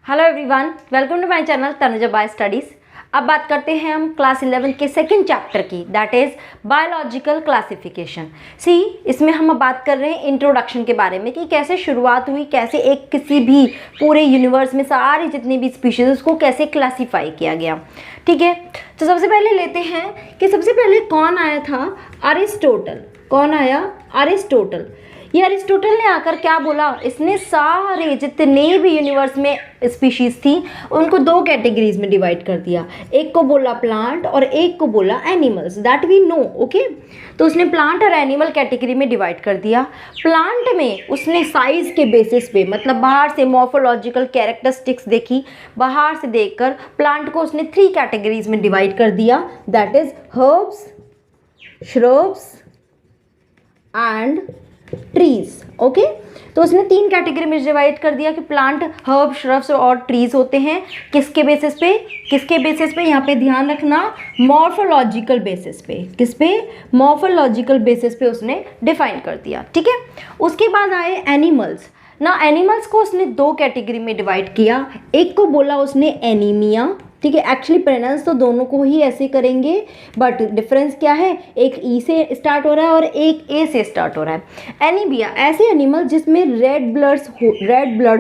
Hello everyone, welcome to my channel Tanuja by studies. अब बात करते हैं हम क्लास 11 के सेकंड चैप्टर की, दैट इज़ बायोलॉजिकल क्लासिफिकेशन। इसमें हम अब बात कर रहे हैं इंट्रोडक्शन के बारे में कि कैसे शुरुआत हुई, कैसे एक किसी भी पूरे यूनिवर्स में सारी जितनी भी स्पीशीज़ उसको कैसे क्लासीफाई किया गया। ठीक है, तो सबसे पहले लेते हैं कि सबसे पहले कौन आया था? अरिस्टोटल। कौन आया? अरिस्टोटल। ये अरिस्टोटल ने आकर क्या बोला? इसने सारे जितने भी यूनिवर्स में स्पीशीज थी उनको दो कैटेगरीज में डिवाइड कर दिया। एक को बोला प्लांट और एक को बोला animals, that we know. Okay, तो उसने प्लांट और एनिमल कैटेगरी में डिवाइड कर दिया। प्लांट में उसने साइज के बेसिस पे, मतलब बाहर से मॉर्फोलॉजिकल कैरेक्टरिस्टिक्स देखी, बाहर से देखकर प्लांट को उसने 3 कैटेगरीज में डिवाइड कर दिया, that is herbs, shrubs and trees. Okay, तो उसने 3 कैटेगरी में डिवाइड कर दिया कि प्लांट, हर्ब, श्रब्स और ट्रीज होते हैं। किसके बेसिस पे? किसके बेसिस पे? यहाँ पे ध्यान रखना, मॉर्फोलॉजिकल बेसिस पे। किस पे? मॉर्फोलॉजिकल बेसिस पे उसने डिफाइन कर दिया। ठीक है, उसके बाद आए एनिमल्स ना। एनिमल्स को उसने 2 कैटेगरी में डिवाइड किया। एक को बोला उसने एनीमिया। ठीक है, एक्चुअली प्रोनाउंस तो दोनों को ही ऐसे करेंगे, बट डिफरेंस क्या है? एक ई से स्टार्ट हो रहा है और एक ए से स्टार्ट हो रहा है। एनीमिया ऐसे एनिमल जिसमें रेड ब्लड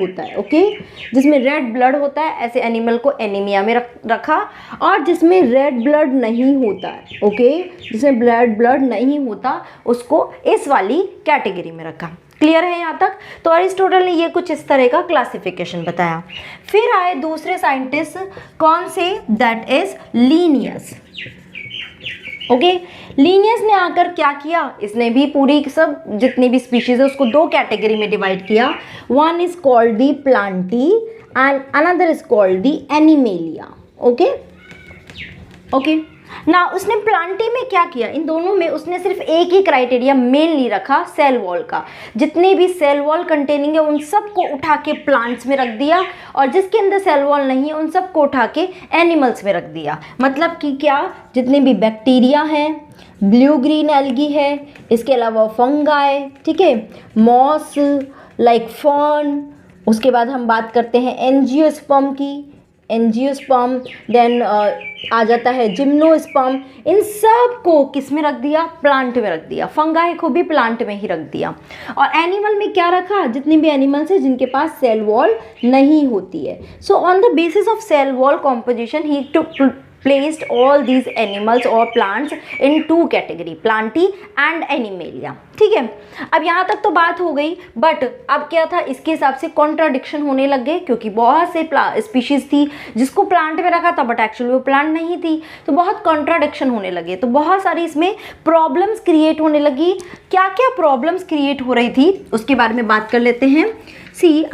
होता है। ओके, जिसमें रेड ब्लड होता है ऐसे एनिमल को एनीमिया में रखा। और जिसमें रेड ब्लड नहीं होता है, ओके, जिसमें ब्लड नहीं होता उसको इस वाली कैटेगरी में रखा। क्लियर है यहाँ तक? तो अरिस्टोटल ने ये कुछ इस तरह का क्लासिफिकेशन बताया। फिर आए दूसरे साइंटिस्ट, कौन से? That is Linnaeus. Okay, Linnaeus ने आकर क्या किया? इसने भी पूरी सब जितनी भी स्पीशीज है उसको 2 कैटेगरी में डिवाइड किया। One is called the Plantae and another is called the animalia. Okay okay, ना उसने प्लांटी में क्या किया? इन दोनों में उसने सिर्फ एक ही क्राइटेरिया मेनली रखा, सेल वॉल का। जितने भी सेल वॉल कंटेनिंग है उन सब को उठा के प्लांट्स में रख दिया, और जिसके अंदर सेल वॉल नहीं है उन सब को उठा के एनिमल्स में रख दिया। मतलब कि क्या? जितने भी बैक्टीरिया हैं, ब्लू ग्रीन एल्गी है, इसके अलावा फंगाई, ठीक है, मॉस लाइक फर्न। उसके बाद हम बात करते हैं एंजियोस्पर्म की, एंजियोस्पर्म, देन आ जाता है जिम्नोस्पर्म। इन सब को किस में रख दिया? प्लांट में रख दिया। फंगाई को भी प्लांट में ही रख दिया। और एनिमल में क्या रखा? जितने भी एनिमल्स हैं जिनके पास सेल वॉल नहीं होती है। So on the basis of cell wall composition he too placed all these animals or plants in 2 category, planty and animalia। ठीक है, अब यहाँ तक तो बात हो गई, बट अब क्या था? इसके हिसाब से कॉन्ट्राडिक्शन होने लग गए, क्योंकि बहुत से स्पीशीज थी जिसको प्लांट में रखा था बट एक्चुअली वो प्लांट नहीं थी, तो बहुत कॉन्ट्राडिक्शन होने लगे। तो बहुत सारी इसमें प्रॉब्लम्स क्रिएट होने लगी। क्या क्या प्रॉब्लम्स क्रिएट हो रही थी उसके बारे में बात कर लेते हैं।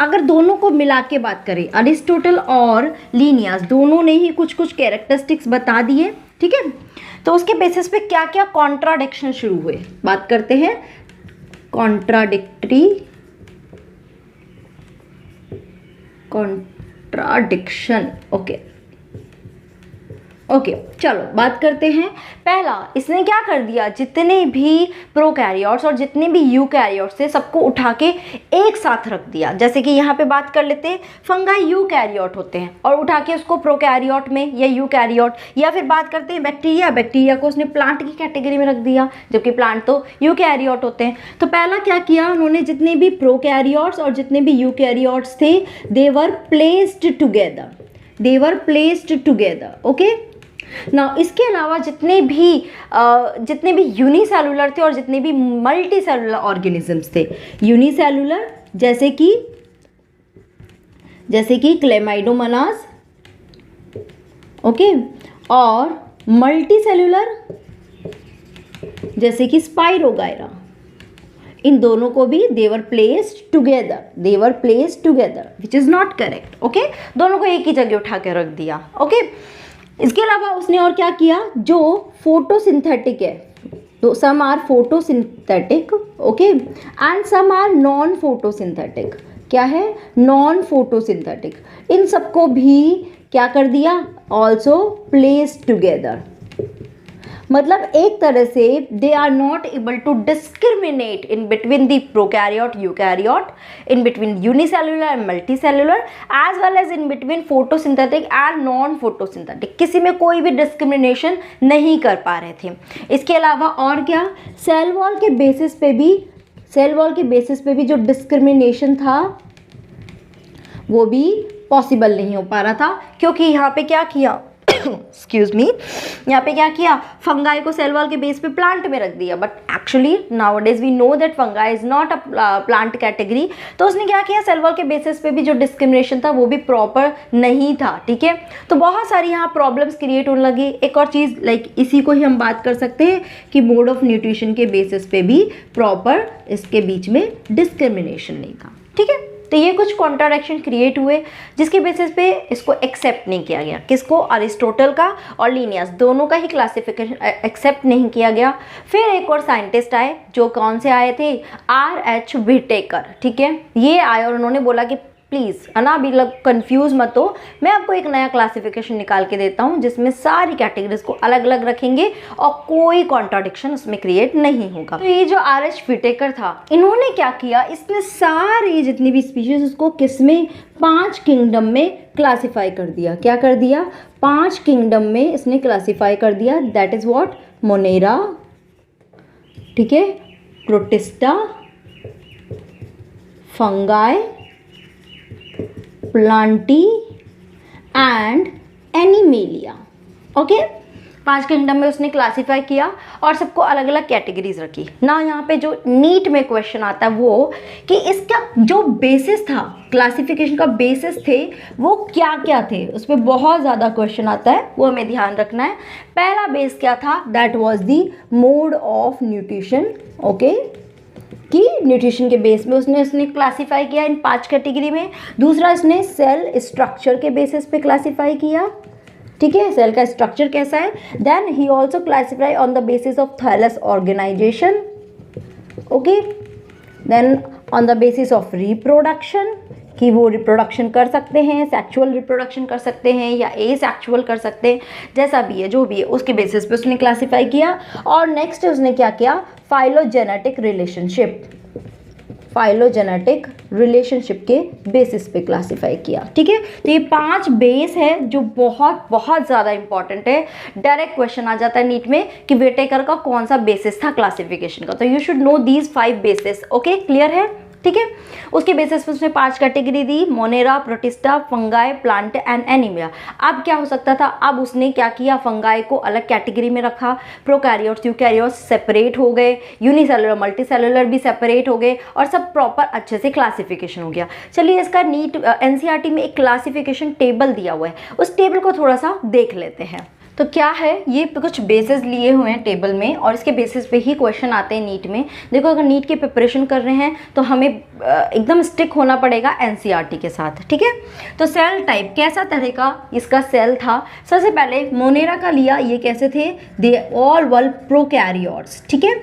अगर दोनों को मिला के बात करें, अरिस्टोटल और लीनियस दोनों ने ही कुछ कुछ कैरेक्टरिस्टिक्स बता दिए। ठीक है, तो उसके बेसिस पे क्या क्या कॉन्ट्राडिक्शन शुरू हुए, बात करते हैं। कॉन्ट्राडिक्शन। ओके, चलो बात करते हैं। पहला, इसने क्या कर दिया? जितने भी प्रोकैरियोट्स और जितने भी यूकैरियोट्स थे सबको उठा के एक साथ रख दिया। जैसे कि यहाँ पे बात कर लेते हैं, फंगाई यूकैरियोट होते हैं और उठा के उसको प्रोकैरियोट में या यूकैरियोट, या फिर बात करते हैं बैक्टीरिया को उसने प्लांट की कैटेगरी में रख दिया, जबकि प्लांट तो यूकैरियोट होते हैं। तो पहला क्या किया उन्होंने? जितने भी प्रोकैरियोट्स और जितने भी यूकैरियोट्स थे, दे वर प्लेस्ड टुगेदर। ओके, ना इसके अलावा जितने भी यूनिसेलुलर थे और जितने भी मल्टी सेलुलर ऑर्गेनिजम्स थे, यूनिसेलुलर जैसे कि क्लेमाइडोमोनास, ओके, और मल्टी सेलुलर जैसे कि स्पाइरोगायरा, इन दोनों को भी they were placed together which is not correct. Okay, दोनों को एक ही जगह उठा के रख दिया। ओके, इसके अलावा उसने और क्या किया? जो फोटोसिंथेटिक है, तो some are photosynthetic, okay, and some are non photosynthetic. क्या है? Non photosynthetic. इन सबको भी क्या कर दिया? Also placed together. मतलब एक तरह से they are not able to discriminate in between the prokaryote eukaryote, in between unicellular and multicellular, as well as in between photosynthetic and non photosynthetic. किसी में कोई भी डिस्क्रिमिनेशन नहीं कर पा रहे थे। इसके अलावा और क्या, सेल वॉल के बेसिस पे भी जो डिस्क्रिमिनेशन था वो भी पॉसिबल नहीं हो पा रहा था, क्योंकि यहाँ पे क्या किया एक्सक्यूज मी, यहाँ पे क्या किया, फंगाई को सेल वॉल के बेस पे प्लांट में रख दिया। But actually nowadays we know that fungi is not a plant category. तो उसने क्या किया, सेल वॉल के बेसिस पे भी जो डिस्क्रिमिनेशन था वो भी प्रॉपर नहीं था। ठीक है, तो बहुत सारी यहाँ प्रॉब्लम्स क्रिएट होने लगी। एक और चीज़ लाइक इसी को ही हम बात कर सकते हैं कि मोड ऑफ न्यूट्रिशन के बेसिस पे भी प्रॉपर इसके बीच में डिस्क्रिमिनेशन नहीं था। ठीक है, तो ये कुछ कॉन्ट्राडिक्शन क्रिएट हुए जिसके बेसिस पे इसको एक्सेप्ट नहीं किया गया। किसको, अरिस्टोटल का और लिनियस दोनों का ही क्लासिफिकेशन एक्सेप्ट नहीं किया गया। फिर एक और साइंटिस्ट आए, जो कौन से आए थे, R.H. व्हिटेकर। ठीक है, ये आए और उन्होंने बोला कि प्लीज़ है ना, अभी कंफ्यूज मत हो, मैं आपको एक नया क्लासिफिकेशन निकाल के देता हूँ जिसमें सारी कैटेगरीज को अलग अलग रखेंगे और कोई कॉन्ट्राडिक्शन उसमें क्रिएट नहीं होगा। तो ये जो R.H. व्हिटेकर था, इन्होंने क्या किया, इसने सारी जितनी भी स्पीशीज उसको किसमें, 5 किंगडम में क्लासीफाई कर दिया। क्या कर दिया, 5 किंगडम में इसने क्लासीफाई कर दिया। दैट इज व्हाट, मोनेरा, ठीक है, protista, fungi, Plantae and animalia. Okay, 5 kingdom में उसने क्लासीफाई किया और सबको अलग अलग कैटेगरीज रखी ना। यहाँ पे जो नीट में क्वेश्चन आता है वो कि इसका जो बेसिस था, क्लासिफिकेशन का बेसिस थे वो क्या क्या थे, उस पर बहुत ज़्यादा क्वेश्चन आता है, वो हमें ध्यान रखना है। पहला बेस क्या था, that was the mode of nutrition. Okay, कि न्यूट्रिशन के बेस में उसने क्लासीफाई किया इन 5 कैटेगरी में। दूसरा, इसने सेल स्ट्रक्चर के बेसिस पे क्लासीफाई किया। ठीक है, सेल का स्ट्रक्चर कैसा है। Then he also classify on the basis of thallus organisation. Okay, then on the basis of reproduction, कि वो रिप्रोडक्शन कर सकते हैं, सेक्सुअल रिप्रोडक्शन कर सकते हैं या एसेक्सुअल कर सकते हैं, जैसा भी है जो भी है उसके बेसिस पे उसने क्लासीफाई किया। और नेक्स्ट उसने क्या किया, फाइलोजेनेटिक रिलेशनशिप के बेसिस पे क्लासीफाई किया। ठीक है, तो ये 5 बेस है जो बहुत बहुत ज़्यादा इंपॉर्टेंट है। डायरेक्ट क्वेश्चन आ जाता है नीट में कि व्हिटेकर का कौन सा बेसिस था क्लासिफिकेशन का, तो you should know these 5 basis. Okay, clear है। ठीक है, उसके बेसिस पे उसने 5 category the, Monera, protista, fungi, plant and anaemia. अब क्या हो सकता था, अब उसने क्या किया, फंगाई को अलग कैटेगरी में रखा, प्रोकैरियोट्स यूकैरियोट्स सेपरेट हो गए, यूनिसेलुलर मल्टीसेलुलर भी सेपरेट हो गए और सब प्रॉपर अच्छे से क्लासिफिकेशन हो गया। चलिए, इसका नीट एनसीईआरटी में एक क्लासिफिकेशन टेबल दिया हुआ है, उस टेबल को थोड़ा सा देख लेते हैं। तो क्या है, ये कुछ बेसिस लिए हुए हैं टेबल में और इसके बेसिस पे ही क्वेश्चन आते हैं नीट में। देखो, अगर नीट की प्रिपरेशन कर रहे हैं तो हमें एकदम स्टिक होना पड़ेगा एनसीईआरटी के साथ। ठीक है, तो सेल टाइप कैसा तरह का इसका सेल था। सबसे पहले मोनेरा का लिया, ये कैसे थे, दे ऑल वर प्रोकैरियोट्स। ठीक है,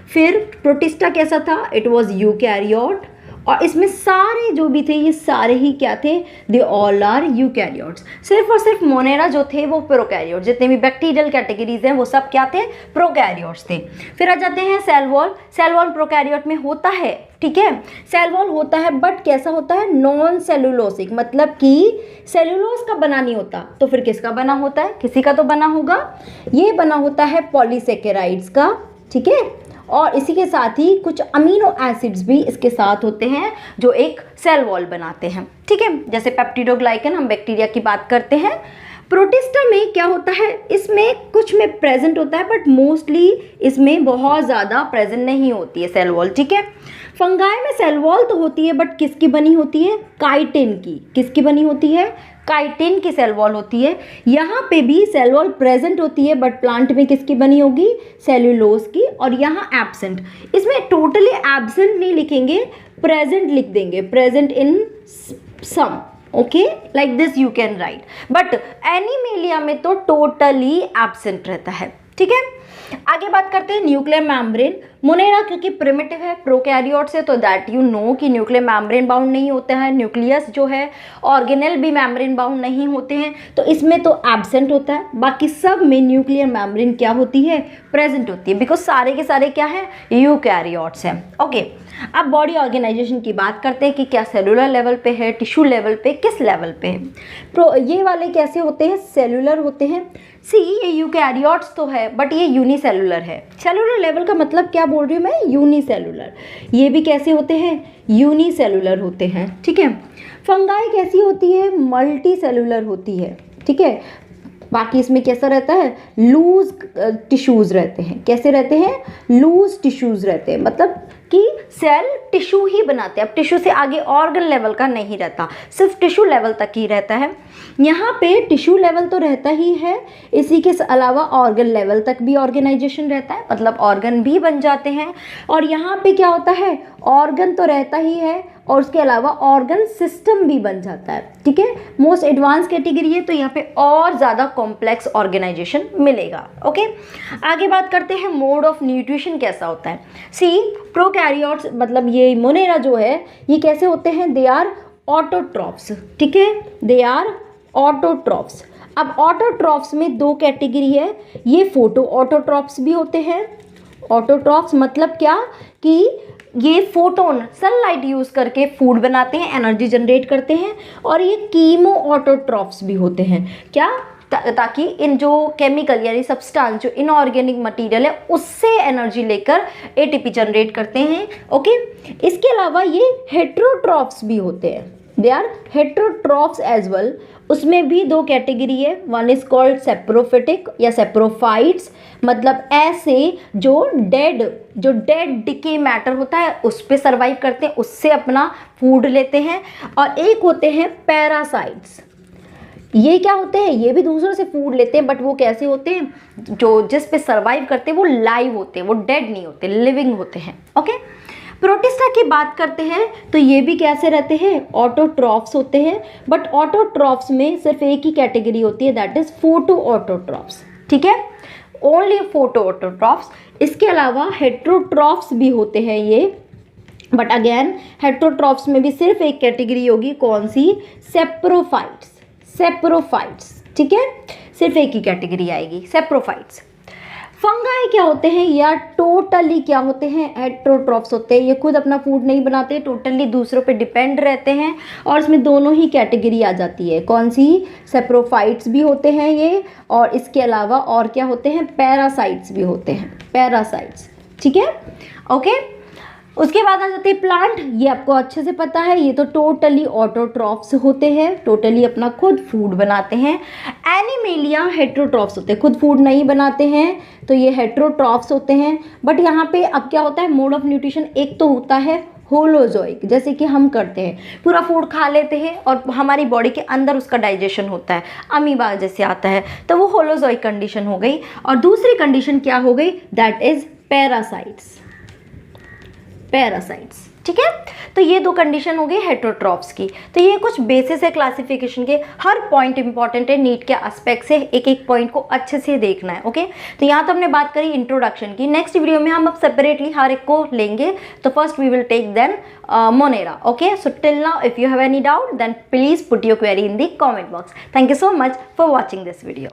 फिर प्रोटिस्टा कैसा था, इट वाज यूकैरियोट, और इसमें सारे जो भी थे ये सारे ही क्या थे, दे ऑल आर यूकैरियोट्स। सिर्फ और सिर्फ मोनेरा जो थे वो प्रोकैरियोट, जितने भी बैक्टीरियल कैटेगरीज हैं वो सब क्या थे, प्रोकैरियोट्स थे। फिर आ जाते हैं cell wall. Cell wall prokaryote में होता है। ठीक है, सेल वॉल होता है बट कैसा होता है, नॉन सेलुलोसिक, मतलब कि सेलुलोज का बना नहीं होता। तो फिर किसका बना होता है, किसी का तो बना होगा। ये बना होता है पॉलीसेकेराइड्स का। ठीक है, और इसी के साथ ही कुछ अमीनो एसिड्स भी इसके साथ होते हैं जो एक सेल वॉल बनाते हैं। ठीक है, जैसे पेप्टिडोग्लाइकन, हम बैक्टीरिया की बात करते हैं। प्रोटिस्टा में क्या होता है, इसमें कुछ में प्रेजेंट होता है बट मोस्टली इसमें बहुत ज़्यादा प्रेजेंट नहीं होती है सेल वॉल। ठीक है, फंगाई में सेल वॉल तो होती है बट किसकी बनी होती है, काइटिन की। किसकी बनी होती है, काइटिन की सेल वॉल होती है। यहाँ पे भी सेल वॉल प्रेजेंट होती है बट प्लांट में किसकी बनी होगी, सेल्यूलोज की। और यहाँ एब्सेंट, इसमें टोटली एब्सेंट नहीं लिखेंगे, प्रेजेंट लिख देंगे, present in some. Okay, like this you can write, but Animalia में तो टोटली एब्सेंट रहता है। ठीक है, आगे बात करते हैं न्यूक्लियर मेम्ब्रेन। मोनेरा क्योंकि प्रिमिटिव है, प्रोकैरियोट्स है, तो दैट यू नो कि न्यूक्लियर मेम्ब्रेन बाउंड नहीं होता है, न्यूक्लियस जो है ऑर्गेनेल भी मेम्ब्रेन बाउंड नहीं होते हैं, तो इसमें तो एब्सेंट होता है। बाकी सब में न्यूक्लियर मेम्ब्रेन क्या होती है, प्रेजेंट होती है, बिकॉज सारे के सारे क्या है, यूकैरियोट्स हैं। ओके, अब बॉडी ऑर्गेनाइजेशन की बात करते हैं कि क्या सेलुलर लेवल पे है, टिश्यू लेवल पे, किस लेवल पे है। ये वाले कैसे होते हैं, सेलुलर होते हैं। सी ये यूकैरियोट्स तो है बट ये यूनिसेलुलर है। सेलुलर लेवल का मतलब क्या बोल रही हूँ मैं, यूनिसेलुलर। ये भी कैसे होते हैं, यूनिसेलुलर होते हैं, ठीक है। फंगाई कैसी होती है, मल्टी सेलुलर होती है, ठीक है। बाकी इसमें कैसा रहता है, लूज टिश्यूज़ रहते हैं। कैसे रहते हैं, लूज टिश्यूज़ रहते हैं, मतलब कि सेल टिश्यू ही बनाते हैं। अब टिश्यू से आगे ऑर्गन लेवल का नहीं रहता, सिर्फ टिश्यू लेवल तक ही रहता है। यहाँ पे टिश्यू लेवल तो रहता ही है, इसी के अलावा ऑर्गन लेवल तक भी ऑर्गेनाइजेशन रहता है, मतलब ऑर्गन भी बन जाते हैं। और यहाँ पे क्या होता है, ऑर्गन तो रहता ही है और उसके अलावा ऑर्गन सिस्टम भी बन जाता है, ठीक है। मोस्ट एडवांस कैटेगरी है, तो यहाँ पे और ज़्यादा कॉम्प्लेक्स ऑर्गेनाइजेशन मिलेगा। ओके, आगे बात करते हैं मोड ऑफ न्यूट्रिशन कैसा होता है। सी प्रोकैरियोट्स मतलब ये मोनेरा जो है ये कैसे होते हैं, दे आर ऑटोट्रॉफ्स, ठीक है, दे आर ऑटोट्रॉफ्स। अब ऑटोट्रॉफ्स में दो कैटेगरी है, ये फोटो ऑटोट्रॉफ्स भी होते हैं। ऑटोट्रॉफ्स मतलब क्या कि ये फोटोन सनलाइट यूज़ करके फूड बनाते हैं, एनर्जी जनरेट करते हैं। और ये कीमो ऑटोट्रॉफ्स भी होते हैं, क्या, ताकि इन जो केमिकल यानी सब्सटेंस जो इनऑर्गेनिक मटेरियल है उससे एनर्जी लेकर एटीपी जनरेट करते हैं। ओके, इसके अलावा ये हेट्रोट्रॉफ्स भी होते हैं, they are heterotrophs as well. उसमें भी दो कैटेगरी है, वन इज कॉल्ड सेप्रोफिटिक या सेप्रोफाइट्स, मतलब ऐसे जो डेड डिके मैटर होता है उस पे सर्वाइव करते हैं, उससे अपना फूड लेते हैं। और एक होते हैं पैरासाइट्स, ये क्या होते हैं, ये भी दूसरों से फूड लेते हैं, बट वो कैसे होते हैं, जो जिस पे सर्वाइव करते हैं वो लाइव होते हैं, वो डेड नहीं होते, लिविंग होते हैं। ओके, प्रोटिस्टा की बात करते हैं तो ये भी कैसे रहते हैं, ऑटोट्रॉफ्स होते हैं। बट ऑटोट्रॉफ्स में सिर्फ एक ही कैटेगरी होती है, दैट इज फोटो ऑटोट्रॉफ्स, ठीक है, ओनली फोटो ऑटोट्रॉफ्स। इसके अलावा हेट्रोट्रॉफ्स भी होते हैं ये, बट अगेन हेट्रोट्रॉफ्स में भी सिर्फ एक कैटेगरी होगी, कौन सी, सेप्रोफाइट्स, सेप्रोफाइट्स, ठीक है, सिर्फ एक ही कैटेगरी आएगी, सेप्रोफाइट्स। फंगाई क्या होते हैं, या टोटली क्या होते हैं, हेट्रोट्रॉफ्स होते हैं। ये खुद अपना फूड नहीं बनाते, टोटली दूसरों पे डिपेंड रहते हैं। और इसमें दोनों ही कैटेगरी आ जाती है, कौन सी, सेप्रोफाइट्स भी होते हैं ये, और इसके अलावा और क्या होते हैं, पैरासाइट्स भी होते हैं, पैरासाइट्स, ठीक है। ओके, उसके बाद आ जाते हैं प्लांट, ये आपको अच्छे से पता है, ये तो टोटली ऑटोट्रॉफ्स होते हैं, टोटली अपना खुद फूड बनाते हैं। एनिमेलिया हेट्रोट्रॉफ्स होते हैं, खुद फूड नहीं बनाते हैं, तो ये हेट्रोट्रॉफ्स होते हैं। बट यहाँ पे अब क्या होता है, मोड ऑफ न्यूट्रिशन एक तो होता है होलोजोइक, जैसे कि हम करते हैं, पूरा फूड खा लेते हैं और हमारी बॉडी के अंदर उसका डाइजेशन होता है, अमीबा जैसे आता है, तो वो होलोजोइक कंडीशन हो गई। और दूसरी कंडीशन क्या हो गई, दैट इज पैरासाइट्स, पैरासाइट्स, ठीक है। तो ये दो कंडीशन हो गई हेट्रोट्रॉफ्स की। तो ये कुछ बेसिस है क्लासिफिकेशन के, हर पॉइंट इंपॉर्टेंट है, नीट के एस्पेक्ट से एक एक पॉइंट को अच्छे से देखना है। ओके, तो यहाँ तो हमने बात करी इंट्रोडक्शन की, नेक्स्ट वीडियो में हम अब सेपरेटली हर एक को लेंगे। तो first we will take then Monera. Okay, so till now if you have any doubt then please put your query in the comment box. Thank you so much for watching this video.